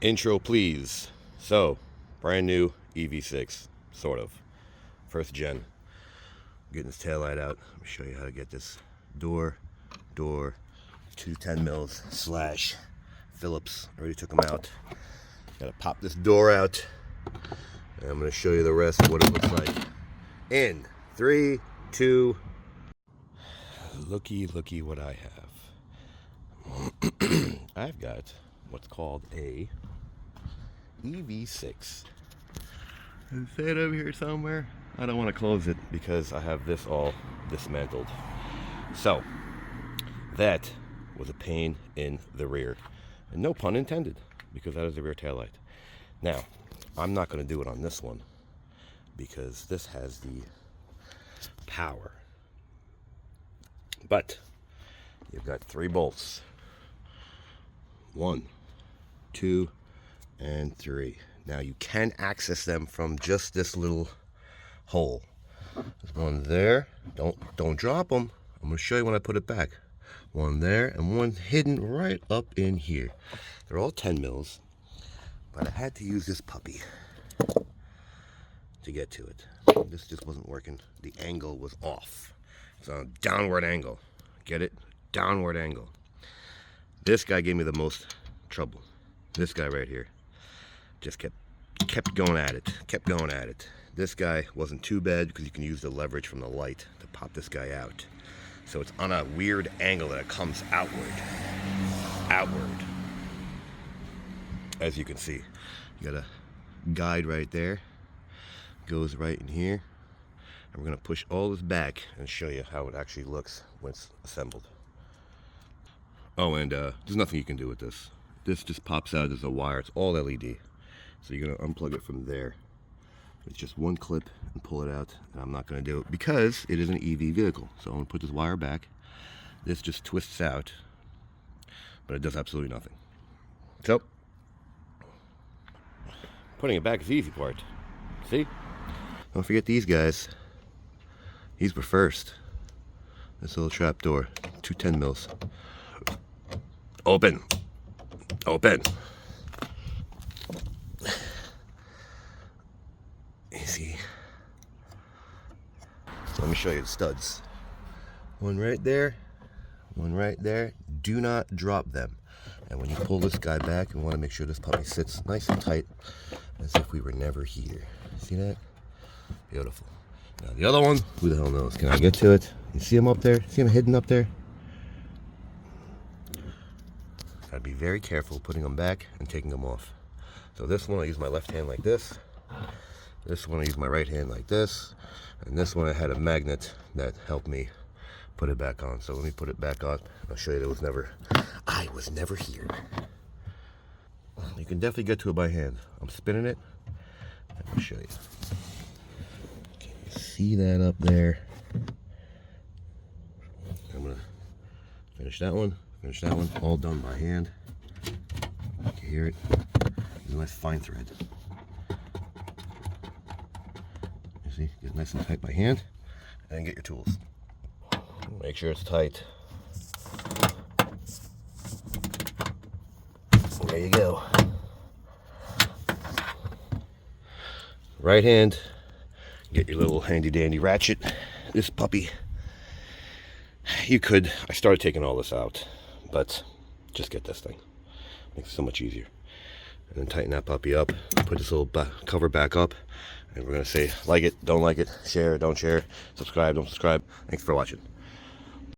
Intro, please. So, brand new EV6, sort of. First gen. Getting this taillight out. Let me show you how to get this door, 210 mils / Phillips. Already took them out. Gotta pop this door out. And I'm gonna show you the rest of what it looks like. In 3, 2. Looky what I have. I've got what's called a EV6. Does it say it over here somewhere? I don't want to close it because I have this all dismantled. So, that was a pain in the rear. And no pun intended, because that is the rear taillight. Now, I'm not going to do it on this one because this has the power. But you've got 3 bolts. 1, 2, and 3. Now you can access them from just this little hole. There's one there. Don't drop them. I'm going to show you when I put it back. One there and one hidden right up in here. They're all 10 mils, but I had to use this puppy to get to it. This just wasn't working. The angle was off. It's on a downward angle. Get it? Downward angle. This guy gave me the most trouble. This guy right here just kept going at it. This guy wasn't too bad because you can use the leverage from the light to pop this guy out. So it's on a weird angle that it comes outward. As you can see, you got a guide right there. Goes right in here. And we're gonna push all this back and show you how it actually looks when it's assembled. Oh, and there's nothing you can do with this. This just pops out as a wire. It's all LED. So you're gonna unplug it from there. It's just one clip and pull it out. And I'm not gonna do it because it is an EV vehicle. So I'm gonna put this wire back. This just twists out, but it does absolutely nothing. So, putting it back is the easy part. See? Don't forget these guys. These were first. This little trap door, 210 mils. Open. Easy. Let me show you the studs. One right there. Do not drop them. And when you pull this guy back, you want to make sure this puppy sits nice and tight, as if we were never here. See that? Beautiful. Now the other one, who the hell knows? Can I get to it? You see him up there? See him hidden up there? Gotta be very careful putting them back and taking them off. So this one I use my left hand like this. This one I use my right hand like this. And this one I had a magnet that helped me put it back on. So let me put it back on. I'll show you that I was never here. You can definitely get to it by hand. I'm spinning it. I'll show you. Can you see that up there? I'm gonna finish that one. All done by hand. You can hear it. It's a nice fine thread. You see, get nice and tight by hand, and then get your tools. Make sure it's tight. There you go. Right hand, get your little handy dandy ratchet. This puppy, I started taking all this out, but just get this thing. Makes it so much easier. And then tighten that puppy up, put this little cover back up, and we're gonna say like it, don't like it, share, don't share, subscribe, don't subscribe. Thanks for watching.